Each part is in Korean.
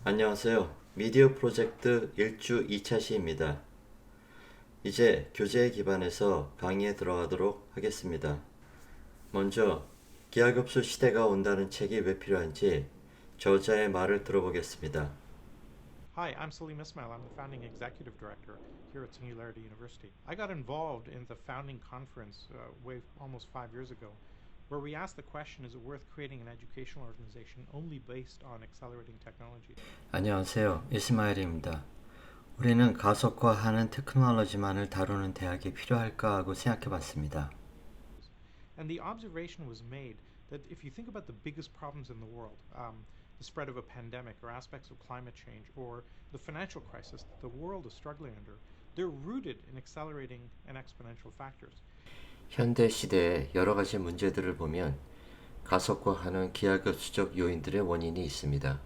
안녕하세요. 미디어 프로젝트 1주 2차 시입니다. 이제 교재에 기반해서 강의에 들어가도록 하겠습니다. 먼저 기하급수 시대가 온다는 책이 왜 필요한지 저자의 말을 들어보겠습니다. Hi, I'm Salim Ismail. I'm the founding executive director here at Singularity University. I got involved in the founding conference almost 5 years ago, where we asked the question, is it worth creating an educational organization only based on accelerating technology? 안녕하세요. 이스마일입니다. 우리는 가속화하는 테크놀로지만을 다루는 대학이 필요할까 하고 생각해 봤습니다. And the observation was made that if you think about the biggest problems in the world, the spread of a pandemic or aspects of climate change or the financial crisis that the world is struggling under, they're rooted in accelerating and exponential factors. 현대 시대의 여러 가지 문제들을 보면 가속화하는 기하급수적 요인들의 원인이 있습니다.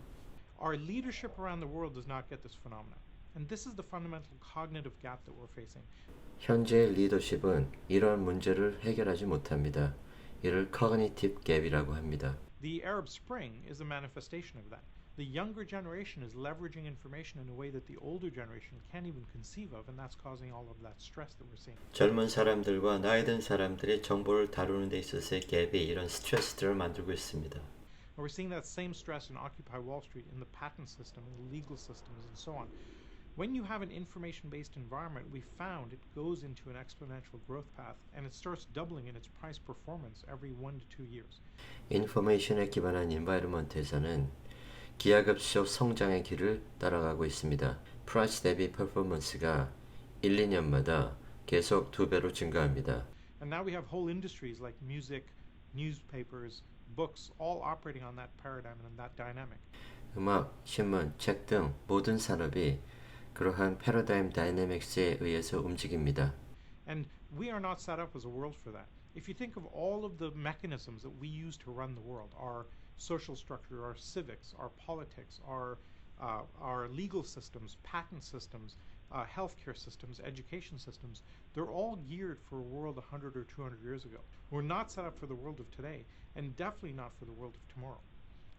Our leadership around the world does not get this phenomenon. And this is the fundamental cognitive gap that we're facing. 현재의 리더십은 이러한 문제를 해결하지 못합니다. 이를 cognitive gap이라고 합니다. The Arab Spring is a manifestation of that. The younger generation is leveraging information in a way that the older generation can't even conceive of, and that's causing all of that stress that we're seeing. 젊은 사람들과 나이 든 사람들이 정보를 다루는 데 있어서의 갭이 이런 스트레스들을 만들고 있습니다. And we're seeing that same stress in Occupy Wall Street, in the patent system, in the legal systems, and so on. When you have an information-based environment, we found it goes into an exponential growth path, and it starts doubling in its price performance every 1 to 2 years. 인포메이션에 기반한 인바이러먼트에서는 기하급수적 성장의 길을 따라가고 있습니다. 프라이스 대비 퍼포먼스가 1, 2년마다 계속 2배로 증가합니다. And now we have whole industries like music, newspapers, books, all operating on that paradigm and that dynamic. 음악, 신문, 책 등 모든 산업이 그러한 패러다임 다이내믹스에 의해서 움직입니다. And we are not set up as a world for that. If you think of all of the mechanisms that we use to run the world, our social structure, our civics, our politics, our legal systems, patent systems, healthcare systems, education systems, they're all geared for a world 100 or 200 years ago. We're not set up for the world of today, and definitely not for the world of tomorrow.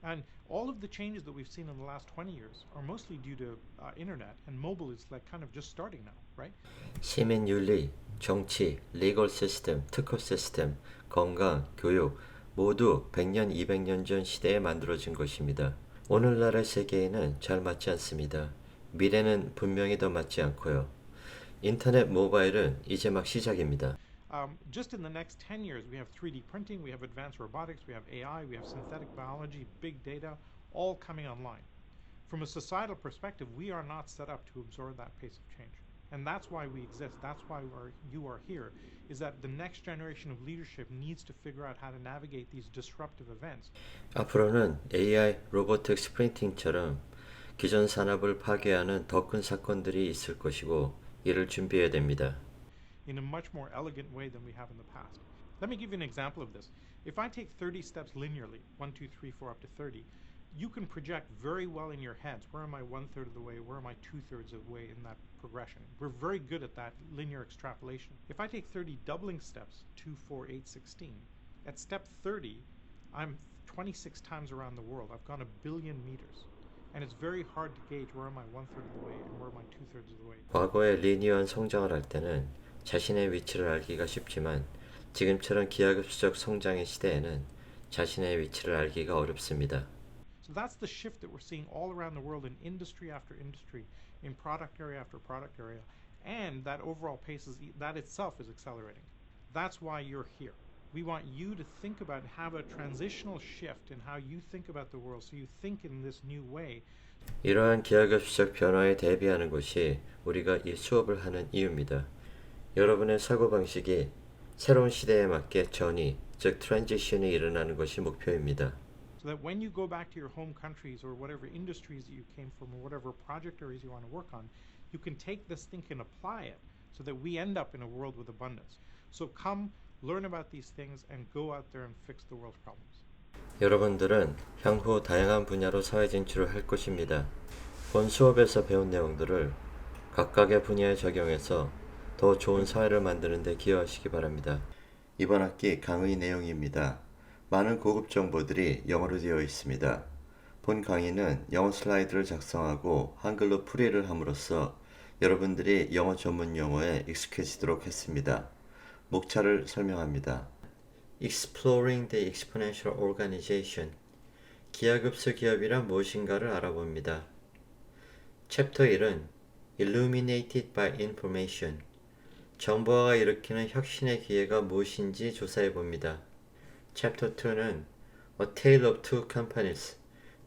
And all of the changes that we've seen in the last 20 years are mostly due to internet, and mobile is like kind of just starting now, right? 시민윤리, 정치, 리걸 시스템, 특허 시스템, 건강, 교육 모두 100년, 200년 전 시대에 만들어진 것입니다. 오늘날의 세계에는 잘 맞지 않습니다. 미래는 분명히 더 맞지 않고요. 인터넷 모바일은 이제 막 시작입니다. Just in the next 10 years, we have 3D printing, we have advanced robotics, we have AI, we have synthetic biology, big data, all coming online. From a societal perspective, we are not set up to absorb that pace of change. And that's why we exist. That's why you are here, is that the next generation of leadership needs to figure out how to navigate these disruptive events. 앞으로는 AI, 로보틱 스프린팅처럼 기존 산업을 파괴하는 더 큰 사건들이 있을 것이고 이를 준비해야 됩니다. In a much more elegant way than we have in the past. Let me give you an example of this. If I take 30 steps linearly, 1, 2, 3, 4, up to 30, you can project very well in your heads, where am I 1/3 of the way, where am I 2/3 of the way in that progression. We're very good at that linear extrapolation. If I take 30 doubling steps, 2, 4, 8, 16, at step 30, I'm 26 times around the world. I've gone 1,000,000,000 meters. And it's very hard to gauge where am I 1/3 of the way and where am I 2/3 of the way. 과거의 리니어한 성장을 할 때는 자신의 위치를 알기가 쉽지만 지금처럼 기하급수적 성장의 시대에는 자신의 위치를 알기가 어렵습니다. So that's the shift that we're seeing all around the world in industry after industry, in product area after product area, and that overall pace that itself is accelerating. That's why you're here. We want you to think about and have a transitional shift in how you think about the world, so you think in this new way. 이러한 기하급수적 변화에 대비하는 것이 우리가 이 수업을 하는 이유입니다. 여러분의 사고방식이 새로운 시대에 맞게 전이, 즉 트랜지션이 일어나는 것이 목표입니다. So that when you go back to your home countries or whatever industries that you came from or whatever project areas you want to work on, you can take this thinking and apply it so that we end up in a world with abundance. So come learn about these things and go out there and fix the world's problems. 여러분들은 향후 다양한 분야로 사회 진출을 할 것입니다. 본 수업에서 배운 내용들을 각각의 분야에 적용해서 더 좋은 사회를 만드는 데 기여하시기 바랍니다. 이번 학기 강의 내용입니다. 많은 고급 정보들이 영어로 되어 있습니다. 본 강의는 영어 슬라이드를 작성하고 한글로 풀이를 함으로써 여러분들이 영어 전문 용어에 익숙해지도록 했습니다. 목차를 설명합니다. Exploring the Exponential Organization. 기하급수 기업이란 무엇인가를 알아봅니다. 챕터 1은 Illuminated by Information. 정보화가 일으키는 혁신의 기회가 무엇인지 조사해 봅니다. 챕터 2는 A Tale of Two Companies.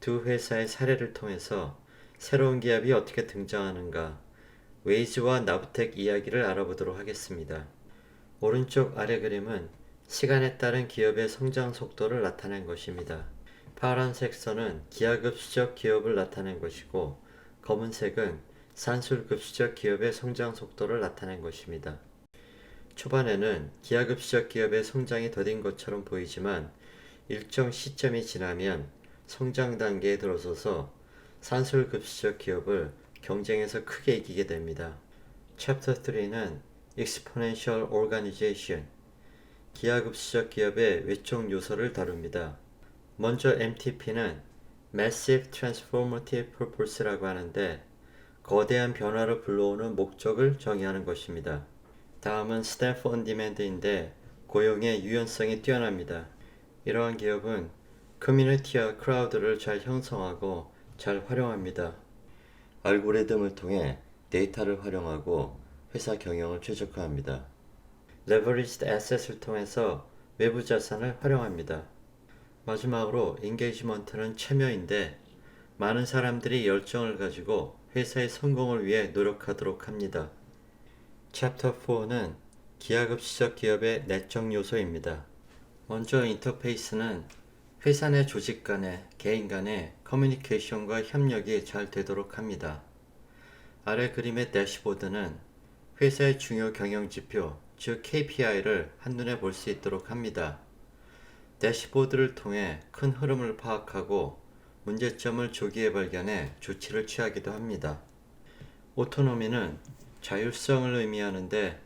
두 회사의 사례를 통해서 새로운 기업이 어떻게 등장하는가, 웨이즈와 나부텍 이야기를 알아보도록 하겠습니다. 오른쪽 아래 그림은 시간에 따른 기업의 성장 속도를 나타낸 것입니다. 파란색 선은 기하급수적 기업을 나타낸 것이고, 검은색은 산술급수적 기업의 성장 속도를 나타낸 것입니다. 초반에는 기하급수적 기업의 성장이 더딘 것처럼 보이지만 일정 시점이 지나면 성장 단계에 들어서서 산술급수적 기업을 경쟁에서 크게 이기게 됩니다. 챕터 3는 Exponential Organization. 기하급수적 기업의 외적 요소를 다룹니다. 먼저 MTP는 Massive Transformative Purpose라고 하는데 거대한 변화를 불러오는 목적을 정의하는 것입니다. 다음은 Staff on Demand인데 고용의 유연성이 뛰어납니다. 이러한 기업은 커뮤니티와 크라우드를 잘 형성하고 잘 활용합니다. 알고리즘을 통해 데이터를 활용하고 회사 경영을 최적화합니다. Leveraged Asset을 통해서 외부 자산을 활용합니다. 마지막으로 인게이지먼트는 참여인데 많은 사람들이 열정을 가지고 회사의 성공을 위해 노력하도록 합니다. 챕터 4는 기하급수적 기업의 내적 요소입니다. 먼저 인터페이스는 회사 내 조직 간의, 개인 간의 커뮤니케이션과 협력이 잘 되도록 합니다. 아래 그림의 대시보드는 회사의 중요 경영지표, 즉 KPI를 한눈에 볼 수 있도록 합니다. 대시보드를 통해 큰 흐름을 파악하고 문제점을 조기에 발견해 조치를 취하기도 합니다. 오토노미는 자율성을 의미하는데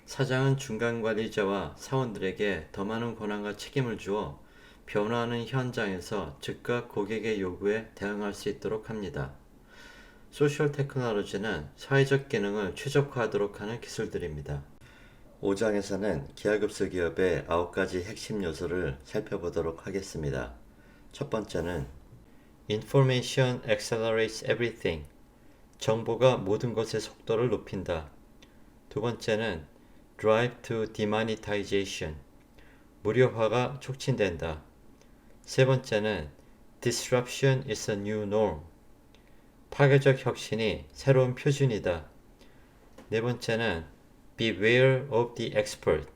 사장은 중간 관리자와 사원들에게 더 많은 권한과 책임을 주어 변화하는 현장에서 즉각 고객의 요구에 대응할 수 있도록 합니다. 소셜 테크놀로지는 사회적 기능을 최적화하도록 하는 기술들입니다. 5장에서는 기하급수 기업의 9가지 핵심 요소를 살펴보도록 하겠습니다. 첫 번째는 Information accelerates everything. 정보가 모든 것의 속도를 높인다. 두 번째는 Drive to demonetization. 무료화가 촉진된다. 세 번째는 Disruption is a new norm. 파괴적 혁신이 새로운 표준이다. 네 번째는 Beware of the expert.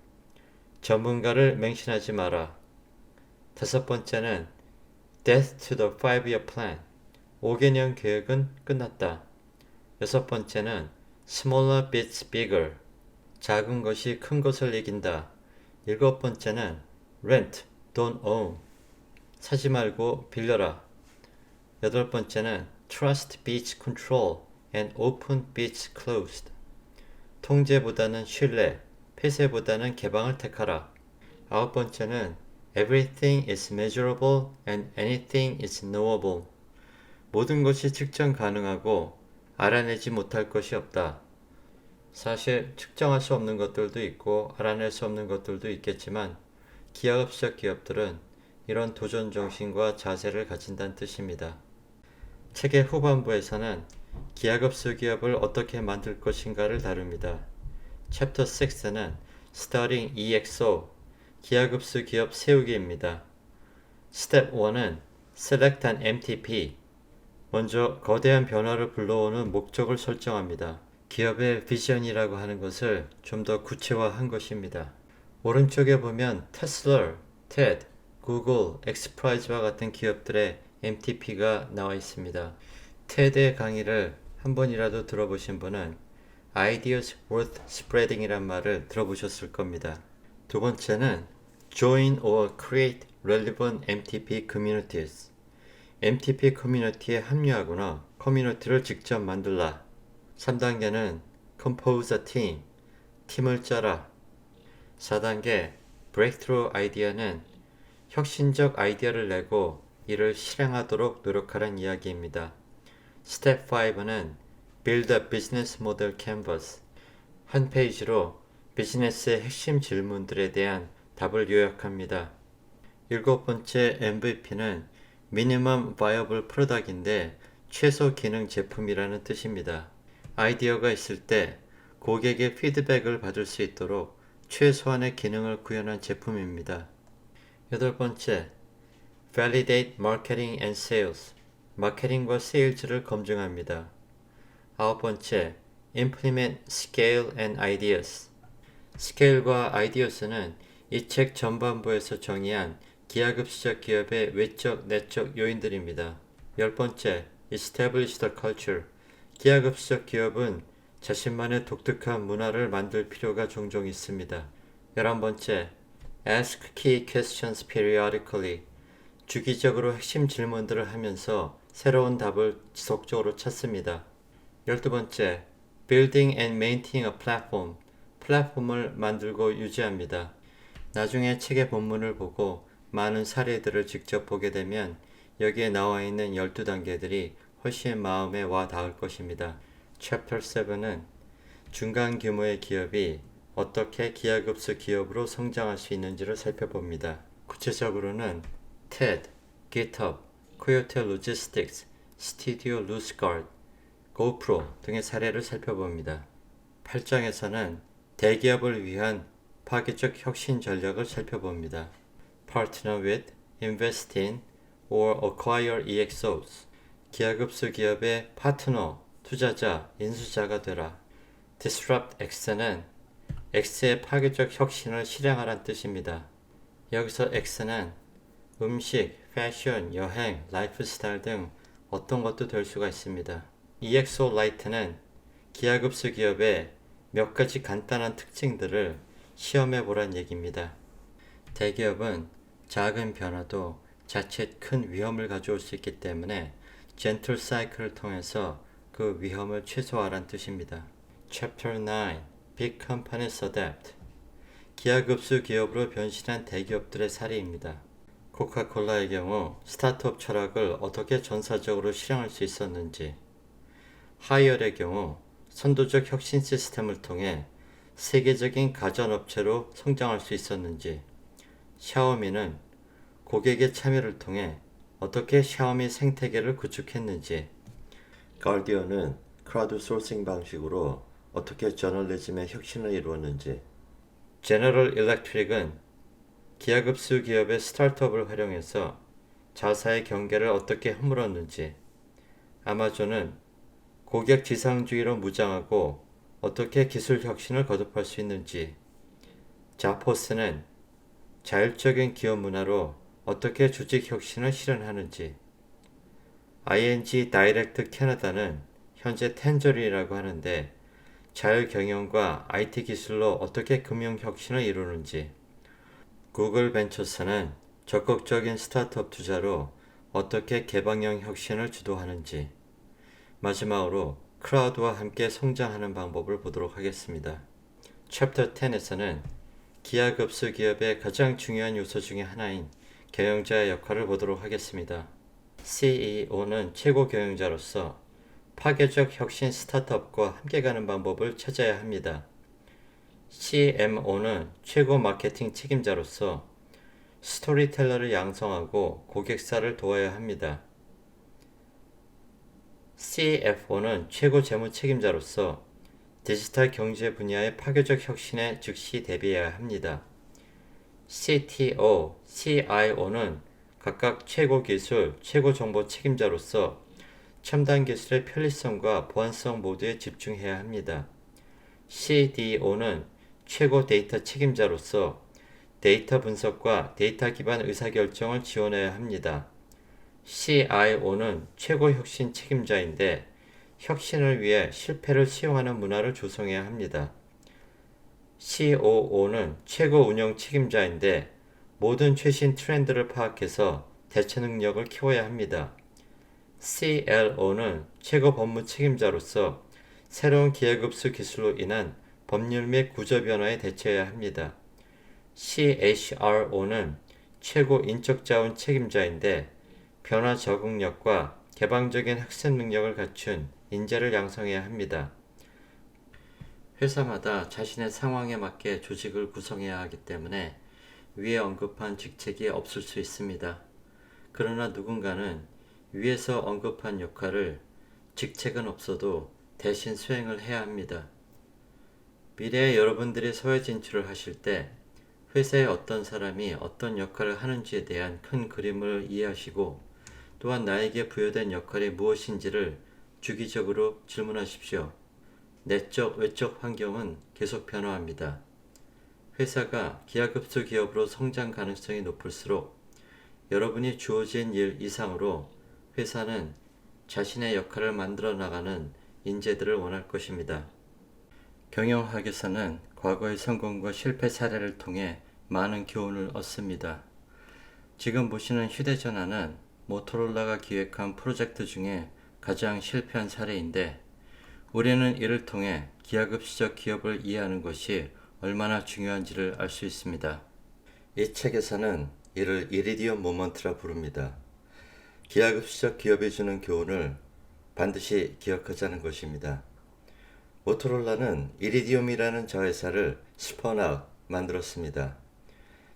전문가를 맹신하지 마라. 다섯 번째는 Death to the 5-year plan. 5개년 계획은 끝났다. 여섯 번째는 Smaller beats bigger. 작은 것이 큰 것을 이긴다. 일곱 번째는 Rent, don't own. 사지 말고 빌려라. 여덟 번째는 Trust beats control and open beats closed. 통제보다는 신뢰, 폐쇄보다는 개방을 택하라. 아홉 번째는 Everything is measurable and anything is knowable. 모든 것이 측정 가능하고 알아내지 못할 것이 없다. 사실 측정할 수 없는 것들도 있고 알아낼 수 없는 것들도 있겠지만 기하급수적 기업들은 이런 도전 정신과 자세를 가진다는 뜻입니다. 책의 후반부에서는 기하급수 기업을 어떻게 만들 것인가를 다룹니다. 챕터 6는 Starting EXO, 기하급수 기업 세우기입니다. 스텝 1은 Select an MTP. 먼저 거대한 변화를 불러오는 목적을 설정합니다. 기업의 비전이라고 하는 것을 좀 더 구체화한 것입니다. 오른쪽에 보면 테슬라, TED, 구글, 엑스프라이즈와 같은 기업들의 MTP가 나와 있습니다. TED의 강의를 한 번이라도 들어보신 분은 Ideas worth spreading이란 말을 들어보셨을 겁니다. 두 번째는 Join or create relevant MTP communities. MTP 커뮤니티에 합류하거나 커뮤니티를 직접 만들라. 3단계는 Compose a team. 팀을 짜라. 4단계 Breakthrough Idea는 혁신적 아이디어를 내고 이를 실행하도록 노력하라는 이야기입니다. 스텝 5는 Build a Business Model Canvas. 한 페이지로 비즈니스의 핵심 질문들에 대한 답을 요약합니다. 일곱 번째 MVP는 Minimum Viable Product인데 최소 기능 제품이라는 뜻입니다. 아이디어가 있을 때 고객의 피드백을 받을 수 있도록 최소한의 기능을 구현한 제품입니다. 여덟 번째, Validate Marketing and Sales. 마케팅과 세일즈를 검증합니다. 아홉 번째, Implement Scale and Ideas. 스케일과 아이디어스는 이 책 전반부에서 정의한 기하급수적 기업의 외적, 내적 요인들입니다. 열 번째, Establish the Culture. 기하급수적 기업은 자신만의 독특한 문화를 만들 필요가 종종 있습니다. 11번째, Ask key questions periodically. 주기적으로 핵심 질문들을 하면서 새로운 답을 지속적으로 찾습니다. 12번째, Building and Maintaining a Platform. 플랫폼을 만들고 유지합니다. 나중에 책의 본문을 보고 많은 사례들을 직접 보게 되면 여기에 나와 있는 12단계들이 훨씬 마음에 와 닿을 것입니다. Chapter 7은 중간 규모의 기업이 어떻게 기하급수 기업으로 성장할 수 있는지를 살펴봅니다. 구체적으로는 TED, GitHub, Coyote Logistics, Studio Luzguard, GoPro 등의 사례를 살펴봅니다. 8장에서는 대기업을 위한 파괴적 혁신 전략을 살펴봅니다. Partner with, invest in, or acquire EXOs. 기하급수 기업의 파트너, 투자자, 인수자가 되라. Disrupt X는 X의 파괴적 혁신을 실행하란 뜻입니다. 여기서 X는 음식, 패션, 여행, 라이프스타일 등 어떤 것도 될 수가 있습니다. EXO Lite는 기하급수 기업의 몇 가지 간단한 특징들을 시험해 보란 얘기입니다. 대기업은 작은 변화도 자칫 큰 위험을 가져올 수 있기 때문에 젠틀 사이클을 통해서 그 위험을 최소화하란 뜻입니다. Chapter 9. Big Companies Adapt. 기하급수 기업으로 변신한 대기업들의 사례입니다. 코카콜라의 경우 스타트업 철학을 어떻게 전사적으로 실행할 수 있었는지, 하이얼의 경우 선도적 혁신 시스템을 통해 세계적인 가전업체로 성장할 수 있었는지, 샤오미는 고객의 참여를 통해 어떻게 샤오미 생태계를 구축했는지, 가디언은 크라우드 소싱 방식으로 어떻게 저널리즘의 혁신을 이루었는지, 제너럴 일렉트릭은 기하급수 기업의 스타트업을 활용해서 자사의 경계를 어떻게 허물었는지, 아마존은 고객 지상주의로 무장하고 어떻게 기술 혁신을 거듭할 수 있는지, 자포스는 자율적인 기업 문화로 어떻게 조직 혁신을 실현하는지, ING 다이렉트 캐나다는 현재 텐저린이라고 하는데 자율경영과 IT 기술로 어떻게 금융 혁신을 이루는지, 구글 벤처스는 적극적인 스타트업 투자로 어떻게 개방형 혁신을 주도하는지, 마지막으로 크라우드와 함께 성장하는 방법을 보도록 하겠습니다. 챕터 10에서는 기하급수 기업의 가장 중요한 요소 중에 하나인 경영자의 역할을 보도록 하겠습니다. CEO는 최고 경영자로서 파괴적 혁신 스타트업과 함께 가는 방법을 찾아야 합니다. CMO는 최고 마케팅 책임자로서 스토리텔러를 양성하고 고객사를 도와야 합니다. CFO는 최고 재무 책임자로서 디지털 경제 분야의 파괴적 혁신에 즉시 대비해야 합니다. CTO, CIO는 각각 최고 기술, 최고 정보 책임자로서 첨단 기술의 편리성과 보안성 모두에 집중해야 합니다. CDO는 최고 데이터 책임자로서 데이터 분석과 데이터 기반 의사결정을 지원해야 합니다. CIO는 최고 혁신 책임자인데 혁신을 위해 실패를 수용하는 문화를 조성해야 합니다. COO는 최고 운영 책임자인데 모든 최신 트렌드를 파악해서 대처 능력을 키워야 합니다. CLO는 최고 법무 책임자로서 새로운 기하급수 기술로 인한 법률 및 구조 변화에 대처해야 합니다. CHRO는 최고 인적 자원 책임자인데 변화 적응력과 개방적인 학습 능력을 갖춘 인재를 양성해야 합니다. 회사마다 자신의 상황에 맞게 조직을 구성해야 하기 때문에 위에 언급한 직책이 없을 수 있습니다. 그러나 누군가는 위에서 언급한 역할을 직책은 없어도 대신 수행을 해야 합니다. 미래에 여러분들이 사회 진출을 하실 때 회사에 어떤 사람이 어떤 역할을 하는지에 대한 큰 그림을 이해하시고 또한 나에게 부여된 역할이 무엇인지를 주기적으로 질문하십시오. 내적, 외적 환경은 계속 변화합니다. 회사가 기하급수 기업으로 성장 가능성이 높을수록 여러분이 주어진 일 이상으로 회사는 자신의 역할을 만들어 나가는 인재들을 원할 것입니다. 경영학에서는 과거의 성공과 실패 사례를 통해 많은 교훈을 얻습니다. 지금 보시는 휴대전화는 모토로라가 기획한 프로젝트 중에 가장 실패한 사례인데 우리는 이를 통해 기하급수적 기업을 이해하는 것이 얼마나 중요한지를 알 수 있습니다. 이 책에서는 이를 이리디움 모먼트라 부릅니다. 기하급수적 기업이 주는 교훈을 반드시 기억하자는 것입니다. 모토로라는 이리디움이라는 자회사를 스펀아웃 만들었습니다.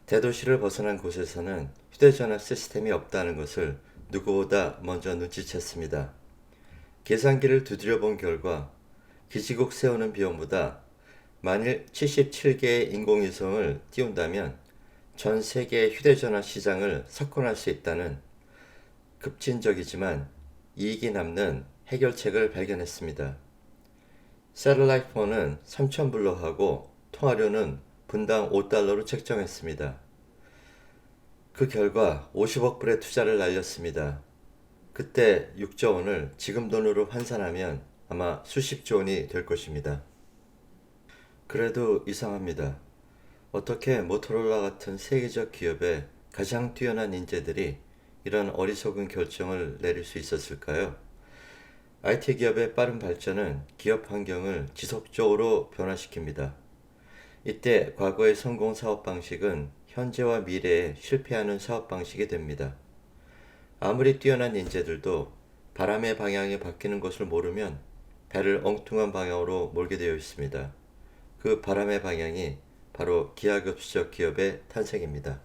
대도시를 벗어난 곳에서는 휴대전화 시스템이 없다는 것을 누구보다 먼저 눈치챘습니다. 계산기를 두드려 본 결과 기지국 세우는 비용보다 만일 77개의 인공위성을 띄운다면 전 세계의 휴대전화 시장을 석권할 수 있다는 급진적이지만 이익이 남는 해결책을 발견했습니다. 새틀라이트 폰은 3,000불로 하고 통화료는 분당 $5로 책정했습니다. 그 결과 50억 불의 투자를 날렸습니다. 그때 6조 원을 지금 돈으로 환산하면 아마 수십조 원이 될 것입니다. 그래도 이상합니다. 어떻게 모토로라 같은 세계적 기업의 가장 뛰어난 인재들이 이런 어리석은 결정을 내릴 수 있었을까요? IT 기업의 빠른 발전은 기업 환경을 지속적으로 변화시킵니다. 이때 과거의 성공 사업 방식은 현재와 미래에 실패하는 사업 방식이 됩니다. 아무리 뛰어난 인재들도 바람의 방향이 바뀌는 것을 모르면 배를 엉뚱한 방향으로 몰게 되어 있습니다. 그 바람의 방향이 바로 기하급수적 기업의 탄생입니다.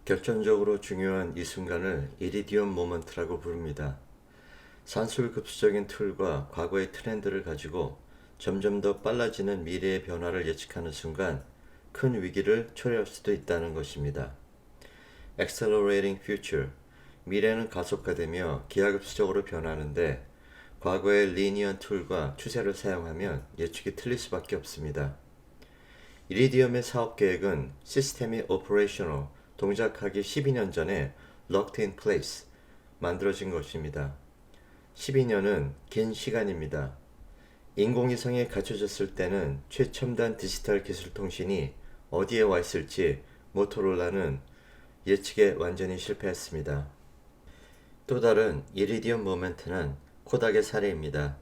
결정적으로 중요한 이 순간을 이리디움 모먼트라고 부릅니다. 산술급수적인 툴과 과거의 트렌드를 가지고 점점 더 빨라지는 미래의 변화를 예측하는 순간 큰 위기를 초래할 수도 있다는 것입니다. Accelerating Future, 미래는 가속화되며 기하급수적으로 변하는데 과거의 리니언 툴과 추세를 사용하면 예측이 틀릴 수밖에 없습니다. 이리디움의 사업 계획은 시스템이 operational, 동작하기 12년 전에 locked in place, 만들어진 것입니다. 12년은 긴 시간입니다. 인공위성이 갖춰졌을 때는 최첨단 디지털 기술 통신이 어디에 와 있을지 모토로라는 예측에 완전히 실패했습니다. 또 다른 이리디움 모멘트는 코닥의 사례입니다.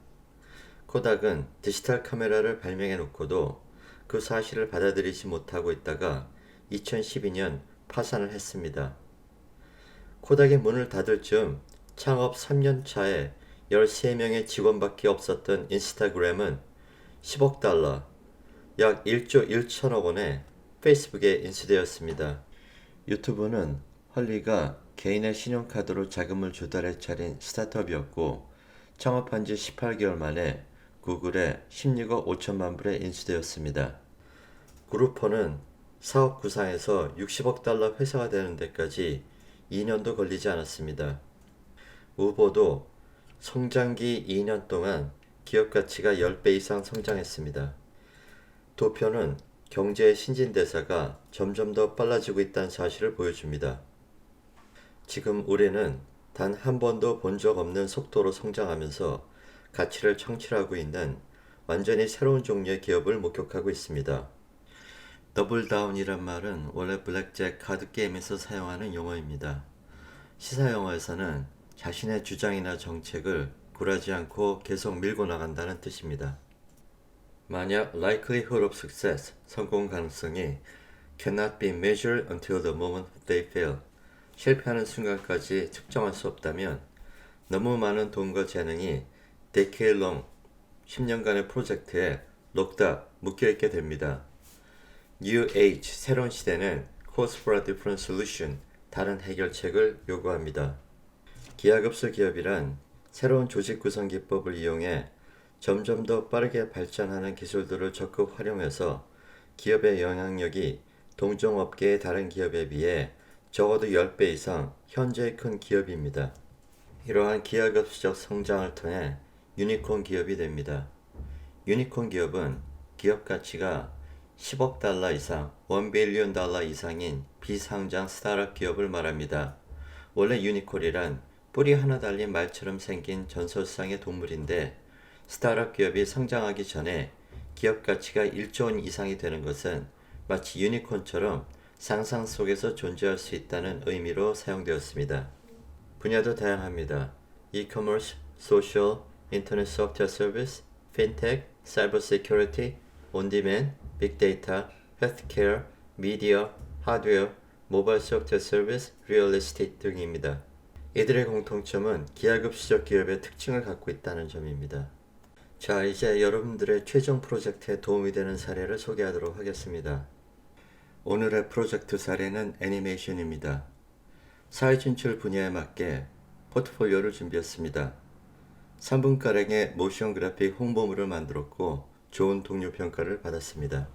코닥은 디지털 카메라를 발명해 놓고도 그 사실을 받아들이지 못하고 있다가 2012년 파산을 했습니다. 코닥이 문을 닫을 즈음 창업 3년 차에 13명의 직원밖에 없었던 인스타그램은 $10억, 약 1조 1천억 원에 페이스북에 인수되었습니다. 유튜브는 헐리가 개인의 신용카드로 자금을 조달해 차린 스타트업이었고 창업한 지 18개월 만에 구글에 16억 5천만 불에 인수되었습니다. 그루퍼는 사업 구상에서 $60억 회사가 되는 데까지 2년도 걸리지 않았습니다. 우보도 성장기 2년 동안 기업 가치가 10배 이상 성장했습니다. 도표는 경제의 신진대사가 점점 더 빨라지고 있다는 사실을 보여줍니다. 지금 우리는 단 한 번도 본 적 없는 속도로 성장하면서 가치를 창출하고 있는 완전히 새로운 종류의 기업을 목격하고 있습니다. 더블다운이란 말은 원래 블랙잭 카드게임에서 사용하는 용어입니다. 시사용어에서는 자신의 주장이나 정책을 굴하지 않고 계속 밀고 나간다는 뜻입니다. 만약 likelihood of success, 성공 가능성이 cannot be measured until the moment they fail, 실패하는 순간까지 측정할 수 없다면 너무 많은 돈과 재능이 decade-long 10년간의 프로젝트에 록다 묶여있게 됩니다. New Age 새로운 시대는 Calls for a different solution 다른 해결책을 요구합니다. 기하급수 기업이란 새로운 조직 구성 기법을 이용해 점점 더 빠르게 발전하는 기술들을 적극 활용해서 기업의 영향력이 동종업계의 다른 기업에 비해 적어도 10배 이상 현저히 큰 기업입니다. 이러한 기하급수적 성장을 통해 유니콘 기업이 됩니다. 유니콘 기업은 기업 가치가 10억 달러 이상, 1 빌리언 달러 이상인 비상장 스타트업 기업을 말합니다. 원래 유니콘이란 뿌리 하나 달린 말처럼 생긴 전설상의 동물인데 스타트업 기업이 성장하기 전에 기업 가치가 1조 원 이상이 되는 것은 마치 유니콘처럼 상상 속에서 존재할 수 있다는 의미로 사용되었습니다. 분야도 다양합니다. e-commerce, social, 인터넷 소프트웨어 서비스, 핀텍, 사이버 세큐리티, 온디맨, 빅데이터, 헬스케어, 미디어, 하드웨어, 모바일 소프트웨어 서비스, 리얼 에스테이트 등입니다. 이들의 공통점은 기하급수적 기업의 특징을 갖고 있다는 점입니다. 자, 이제 여러분들의 최종 프로젝트에 도움이 되는 사례를 소개하도록 하겠습니다. 오늘의 프로젝트 사례는 애니메이션입니다. 사회 진출 분야에 맞게 포트폴리오를 준비했습니다. 3분가량의 모션 그래픽 홍보물을 만들었고 좋은 동료 평가를 받았습니다.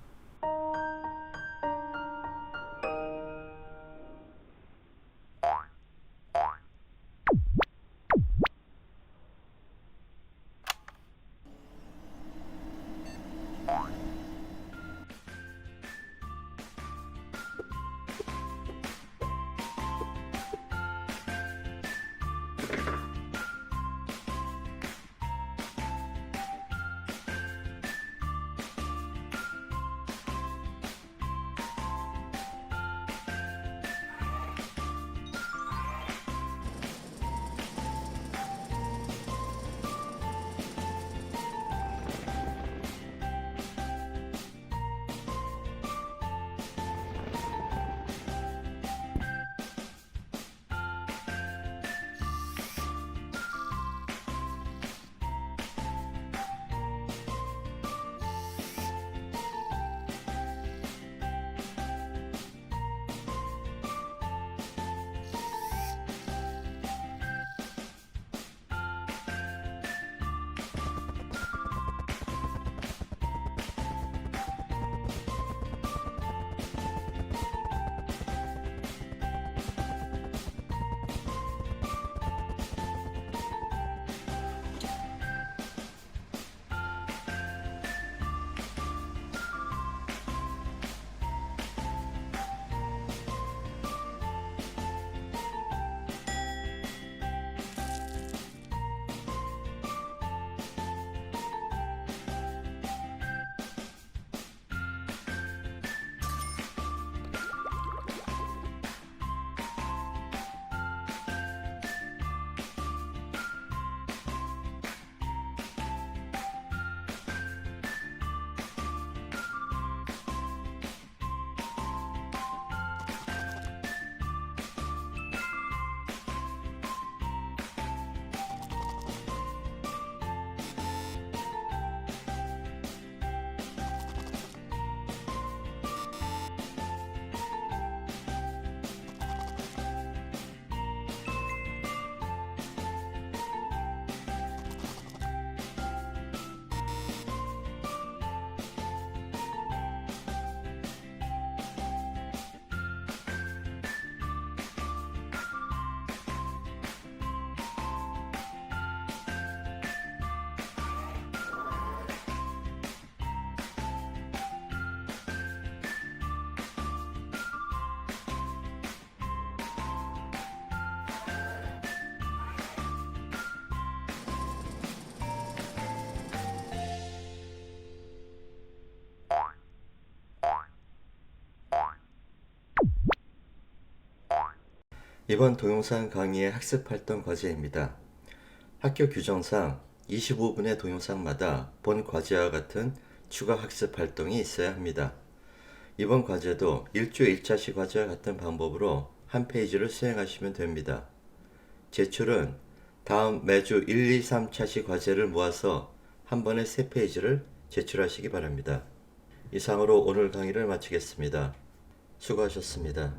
이번 동영상 강의의 학습활동 과제입니다. 학교 규정상 25분의 동영상마다 본 과제와 같은 추가 학습 활동이 있어야 합니다. 이번 과제도 1주 1차시 과제와 같은 방법으로 한 페이지를 수행하시면 됩니다. 제출은 다음 매주 1, 2, 3차시 과제를 모아서 한 번에 3페이지를 제출하시기 바랍니다. 이상으로 오늘 강의를 마치겠습니다. 수고하셨습니다.